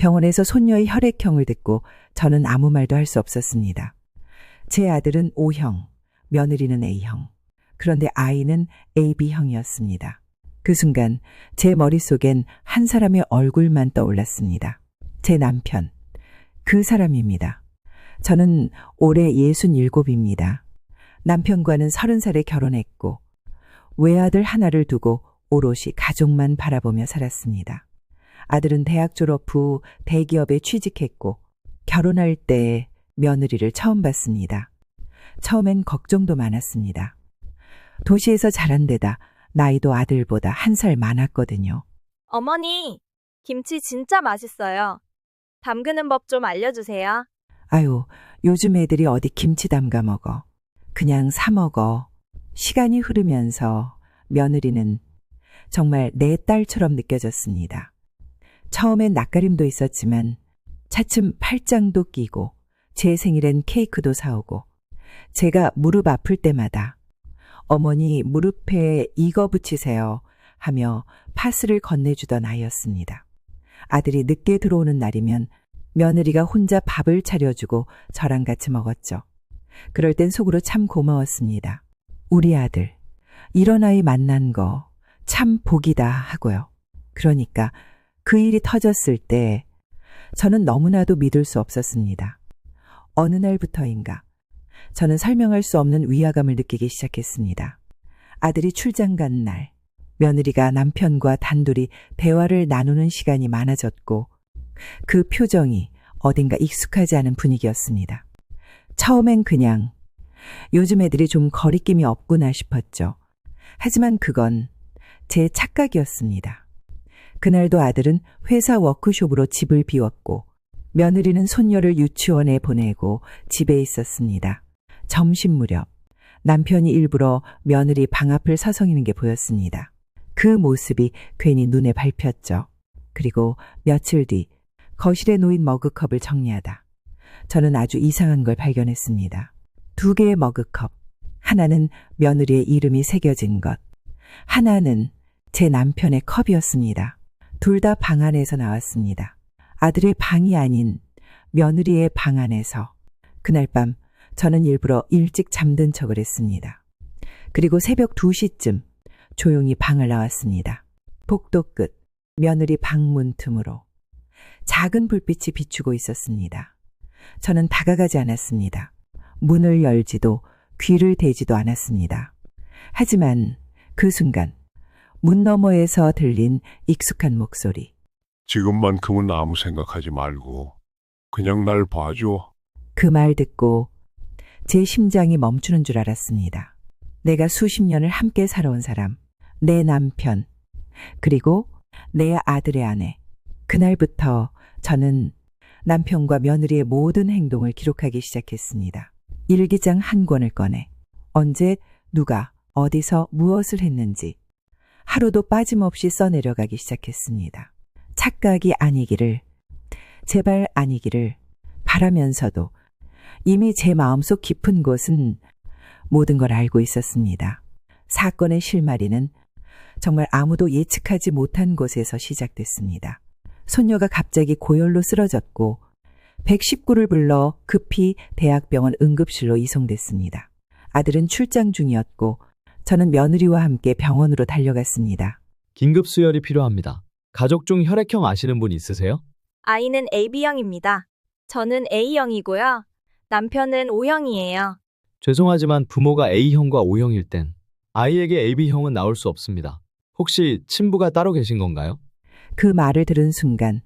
병원에서 손녀의 혈액형을 듣고 저는 아무 말도 할 수 없었습니다. 제 아들은 O형, 며느리는 A형. 그런데 아이는 AB형이었습니다. 그 순간 제 머릿속엔 한 사람의 얼굴만 떠올랐습니다. 제 남편. 그 사람입니다. 저는 올해 67입니다. 남편과는 30살에 결혼했고 외아들 하나를 두고 오롯이 가족만 바라보며 살았습니다. 아들은 대학 졸업 후 대기업에 취직했고 결혼할 때 며느리를 처음 봤습니다. 처음엔 걱정도 많았습니다. 도시에서 자란 데다 나이도 아들보다 1살 많았거든요. 어머니, 김치 진짜 맛있어요. 담그는 법 좀 알려주세요. 아유, 요즘 애들이 어디 김치 담가 먹어. 그냥 사 먹어. 시간이 흐르면서 며느리는 정말 내 딸처럼 느껴졌습니다. 처음엔 낯가림도 있었지만 차츰 팔짱도 끼고 제 생일엔 케이크도 사오고 제가 무릎 아플 때마다 어머니 무릎에 이거 붙이세요 하며 파스를 건네주던 아이였습니다. 아들이 늦게 들어오는 날이면 며느리가 혼자 밥을 차려주고 저랑 같이 먹었죠. 그럴 땐 속으로 참 고마웠습니다. 우리 아들, 이런 아이 만난 거 참 복이다 하고요. 그러니까 그 일이 터졌을 때 저는 너무나도 믿을 수 없었습니다. 어느 날부터인가 저는 설명할 수 없는 위화감을 느끼기 시작했습니다. 아들이 출장 간 날, 며느리가 남편과 단둘이 대화를 나누는 시간이 많아졌고 그 표정이 어딘가 익숙하지 않은 분위기였습니다. 처음엔 그냥 요즘 애들이 좀 거리낌이 없구나 싶었죠. 하지만 그건 제 착각이었습니다. 그날도 아들은 회사 워크숍으로 집을 비웠고 며느리는 손녀를 유치원에 보내고 집에 있었습니다. 점심 무렵 남편이 일부러 며느리 방 앞을 서성이는 게 보였습니다. 그 모습이 괜히 눈에 밟혔죠. 그리고 며칠 뒤 거실에 놓인 머그컵을 정리하다 저는 아주 이상한 걸 발견했습니다. 2개의 머그컵, 하나는 며느리의 이름이 새겨진 것, 하나는 제 남편의 컵이었습니다. 둘 다 방 안에서 나왔습니다. 아들의 방이 아닌 며느리의 방 안에서. 그날 밤 저는 일부러 일찍 잠든 척을 했습니다. 그리고 새벽 2시쯤 조용히 방을 나왔습니다. 복도 끝 며느리 방문 틈으로 작은 불빛이 비추고 있었습니다. 저는 다가가지 않았습니다. 문을 열지도 귀를 대지도 않았습니다. 하지만 그 순간 문 너머에서 들린 익숙한 목소리. 지금만큼은 아무 생각하지 말고 그냥 날 봐줘. 그 말 듣고 제 심장이 멈추는 줄 알았습니다. 내가 수십 년을 함께 살아온 사람, 내 남편, 그리고 내 아들의 아내. 그날부터 저는 남편과 며느리의 모든 행동을 기록하기 시작했습니다. 일기장 한 권을 꺼내 언제 누가 어디서 무엇을 했는지 하루도 빠짐없이 써내려가기 시작했습니다. 착각이 아니기를, 제발 아니기를 바라면서도 이미 제 마음속 깊은 곳은 모든 걸 알고 있었습니다. 사건의 실마리는 정말 아무도 예측하지 못한 곳에서 시작됐습니다. 손녀가 갑자기 고열로 쓰러졌고 119를 불러 급히 대학병원 응급실로 이송됐습니다. 아들은 출장 중이었고 저는 며느리와 함께 병원으로 달려갔습니다. 긴급 수혈이 필요합니다. 가족 중 혈액형 아시는 분 있으세요? 아이는 AB형입니다. 저는 A형이고요. 남편은 O형이에요. 죄송하지만 부모가 A형과 O형일 땐 아이에게 AB형은 나올 수 없습니다. 혹시 친부가 따로 계신 건가요? 그 말을 들은 순간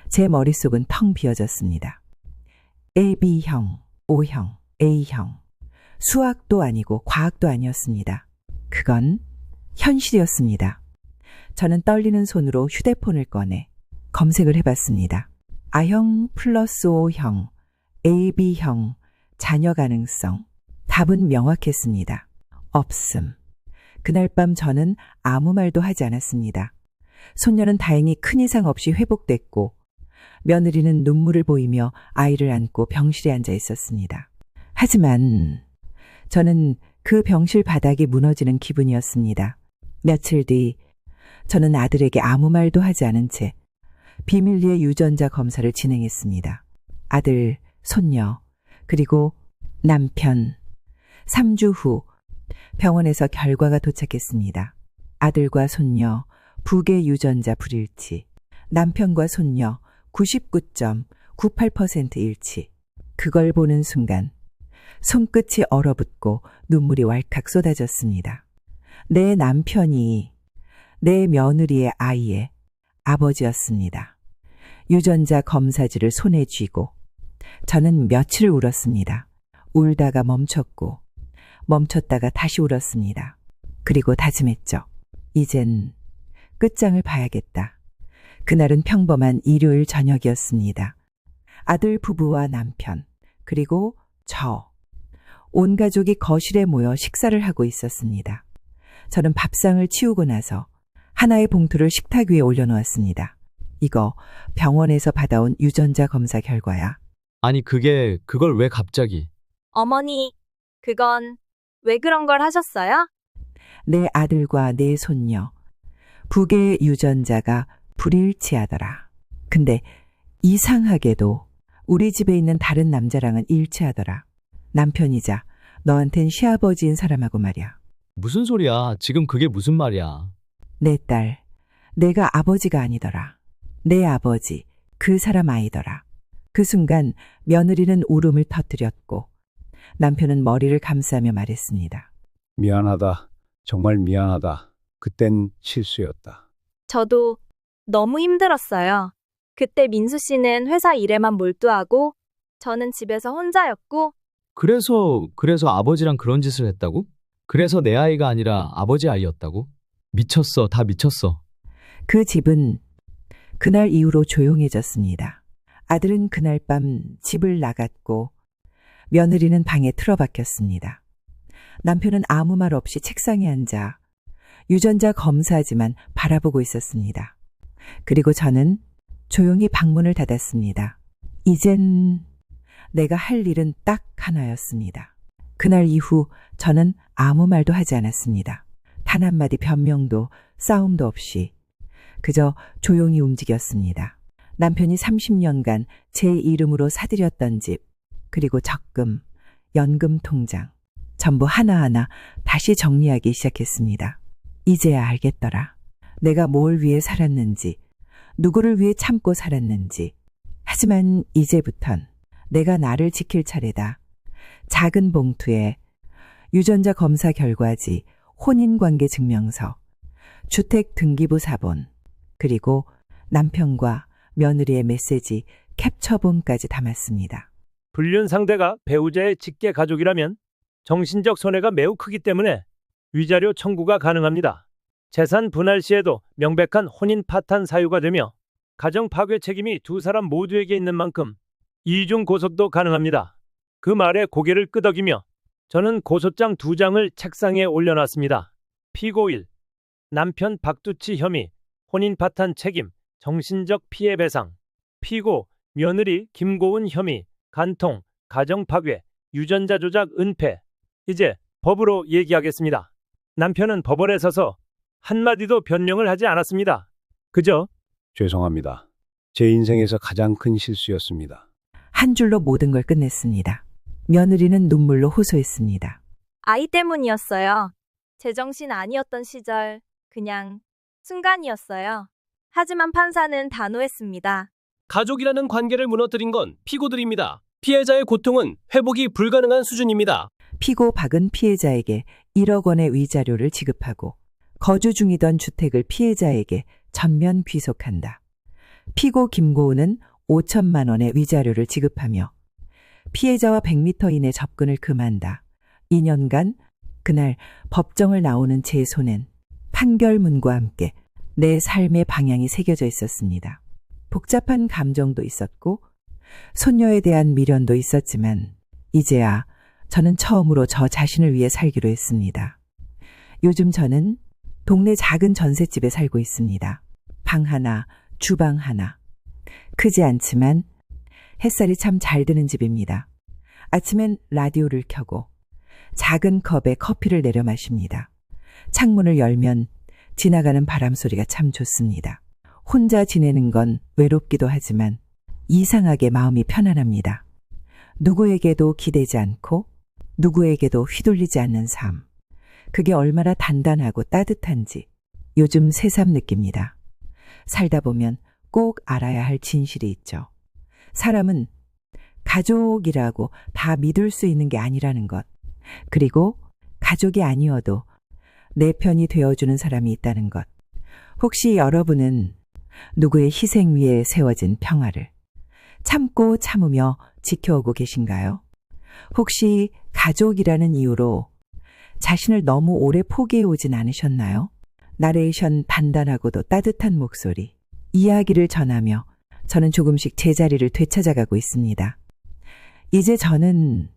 제 머릿속은 텅 비어졌습니다. AB형, O형, A형. 수학도 아니고 과학도 아니었습니다. 그건 현실이었습니다. 저는 떨리는 손으로 휴대폰을 꺼내 검색을 해봤습니다. A형 플러스 O형, AB형, 자녀 가능성. 답은 명확했습니다. 없음. 그날 밤 저는 아무 말도 하지 않았습니다. 손녀는 다행히 큰 이상 없이 회복됐고 며느리는 눈물을 보이며 아이를 안고 병실에 앉아 있었습니다. 하지만 저는 그 병실 바닥이 무너지는 기분이었습니다. 며칠 뒤 저는 아들에게 아무 말도 하지 않은 채 비밀리에 유전자 검사를 진행했습니다. 아들, 손녀, 그리고 남편. 3주 후 병원에서 결과가 도착했습니다. 아들과 손녀, 북의 유전자 불일치. 남편과 손녀 99.98% 일치. 그걸 보는 순간 손끝이 얼어붙고 눈물이 왈칵 쏟아졌습니다. 내 남편이 내 며느리의 아이의 아버지였습니다. 유전자 검사지를 손에 쥐고 저는 며칠 울었습니다. 울다가 멈췄고 멈췄다가 다시 울었습니다. 그리고 다짐했죠. 이젠 끝장을 봐야겠다. 그날은 평범한 일요일 저녁이었습니다. 아들 부부와 남편, 그리고 온 가족이 거실에 모여 식사를 하고 있었습니다. 저는 밥상을 치우고 나서 하나의 봉투를 식탁 위에 올려놓았습니다. 이거 병원에서 받아온 유전자 검사 결과야. 아니, 그걸 왜 갑자기? 어머니, 그건 왜 그런 걸 하셨어요? 내 아들과 내 손녀, 북의 유전자가 불일치하더라. 근데 이상하게도 우리 집에 있는 다른 남자랑은 일치하더라. 남편이자 너한텐 시아버지인 사람하고 말이야. 무슨 소리야? 지금 그게 무슨 말이야? 내 딸, 내가 아버지가 아니더라. 내 아버지, 그 사람 아이더라. 그 순간 며느리는 울음을 터뜨렸고 남편은 머리를 감싸며 말했습니다. 미안하다. 정말 미안하다. 그땐 실수였다. 저도 너무 힘들었어요. 그때 민수 씨는 회사 일에만 몰두하고 저는 집에서 혼자였고 그래서 아버지랑 그런 짓을 했다고? 그래서 내 아이가 아니라 아버지 아이였다고? 미쳤어. 다 미쳤어. 그 집은 그날 이후로 조용해졌습니다. 아들은 그날 밤 집을 나갔고 며느리는 방에 틀어박혔습니다. 남편은 아무 말 없이 책상에 앉아 유전자 검사지만 바라보고 있었습니다. 그리고 저는 조용히 방문을 닫았습니다. 이젠 내가 할 일은 딱 하나였습니다. 그날 이후 저는 아무 말도 하지 않았습니다. 단 한마디 변명도 싸움도 없이 그저 조용히 움직였습니다. 남편이 30년간 제 이름으로 사들였던 집, 그리고 적금, 연금 통장, 전부 하나하나 다시 정리하기 시작했습니다. 이제야 알겠더라. 내가 뭘 위해 살았는지, 누구를 위해 참고 살았는지. 하지만 이제부턴 내가 나를 지킬 차례다. 작은 봉투에 유전자 검사 결과지, 혼인관계 증명서, 주택 등기부 사본, 그리고 남편과 며느리의 메시지 캡처본까지 담았습니다. 불륜 상대가 배우자의 직계 가족이라면 정신적 손해가 매우 크기 때문에 위자료 청구가 가능합니다. 재산 분할 시에도 명백한 혼인 파탄 사유가 되며 가정 파괴 책임이 두 사람 모두에게 있는 만큼 이중 고소도 가능합니다. 그 말에 고개를 끄덕이며 저는 고소장 2장을 책상에 올려놨습니다. 피고 1. 남편 박두치 혐의, 혼인 파탄 책임, 정신적 피해 배상. 피고 며느리 김고은 혐의, 간통, 가정 파괴, 유전자 조작 은폐. 이제 법으로 얘기하겠습니다. 남편은 법원에 서서 한마디도 변명을 하지 않았습니다. 그저 죄송합니다. 제 인생에서 가장 큰 실수였습니다. 한 줄로 모든 걸 끝냈습니다. 며느리는 눈물로 호소했습니다. 아이 때문이었어요. 제정신 아니었던 시절 그냥 순간이었어요. 하지만 판사는 단호했습니다. 가족이라는 관계를 무너뜨린 건 피고들입니다. 피해자의 고통은 회복이 불가능한 수준입니다. 피고 박은 피해자에게 1억 원의 위자료를 지급하고 거주 중이던 주택을 피해자에게 전면 귀속한다. 피고 김고은은 5천만 원의 위자료를 지급하며 피해자와 100m 이내 접근을 금한다. 2년간 그날 법정을 나오는 제 손엔 판결문과 함께 내 삶의 방향이 새겨져 있었습니다. 복잡한 감정도 있었고 손녀에 대한 미련도 있었지만 이제야 저는 처음으로 저 자신을 위해 살기로 했습니다. 요즘 저는 동네 작은 전셋집에 살고 있습니다. 방 하나, 주방 하나. 크지 않지만 햇살이 참 잘 드는 집입니다. 아침엔 라디오를 켜고 작은 컵에 커피를 내려 마십니다. 창문을 열면 지나가는 바람 소리가 참 좋습니다. 혼자 지내는 건 외롭기도 하지만 이상하게 마음이 편안합니다. 누구에게도 기대지 않고 누구에게도 휘둘리지 않는 삶. 그게 얼마나 단단하고 따뜻한지 요즘 새삼 느낍니다. 살다 보면 꼭 알아야 할 진실이 있죠. 사람은 가족이라고 다 믿을 수 있는 게 아니라는 것. 그리고 가족이 아니어도 내 편이 되어주는 사람이 있다는 것. 혹시 여러분은 누구의 희생 위에 세워진 평화를 참고 참으며 지켜오고 계신가요? 혹시 가족이라는 이유로 자신을 너무 오래 포기해 오진 않으셨나요? 나레이션 단단하고도 따뜻한 목소리, 이야기를 전하며 저는 조금씩 제자리를 되찾아가고 있습니다. 이제 저는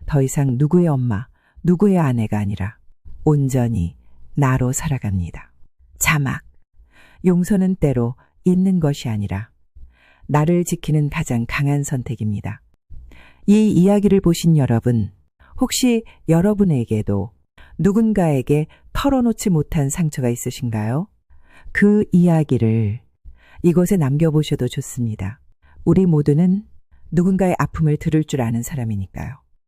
더 이상 누구의 엄마, 누구의 아내가 아니라 온전히 나로 살아갑니다. 자막. 용서는 때로 있는 것이 아니라 나를 지키는 가장 강한 선택입니다. 이 이야기를 보신 여러분, 혹시 여러분에게도 누군가에게 털어놓지 못한 상처가 있으신가요? 그 이야기를 이곳에 남겨보셔도 좋습니다. 우리 모두는 누군가의 아픔을 들을 줄 아는 사람이니까요.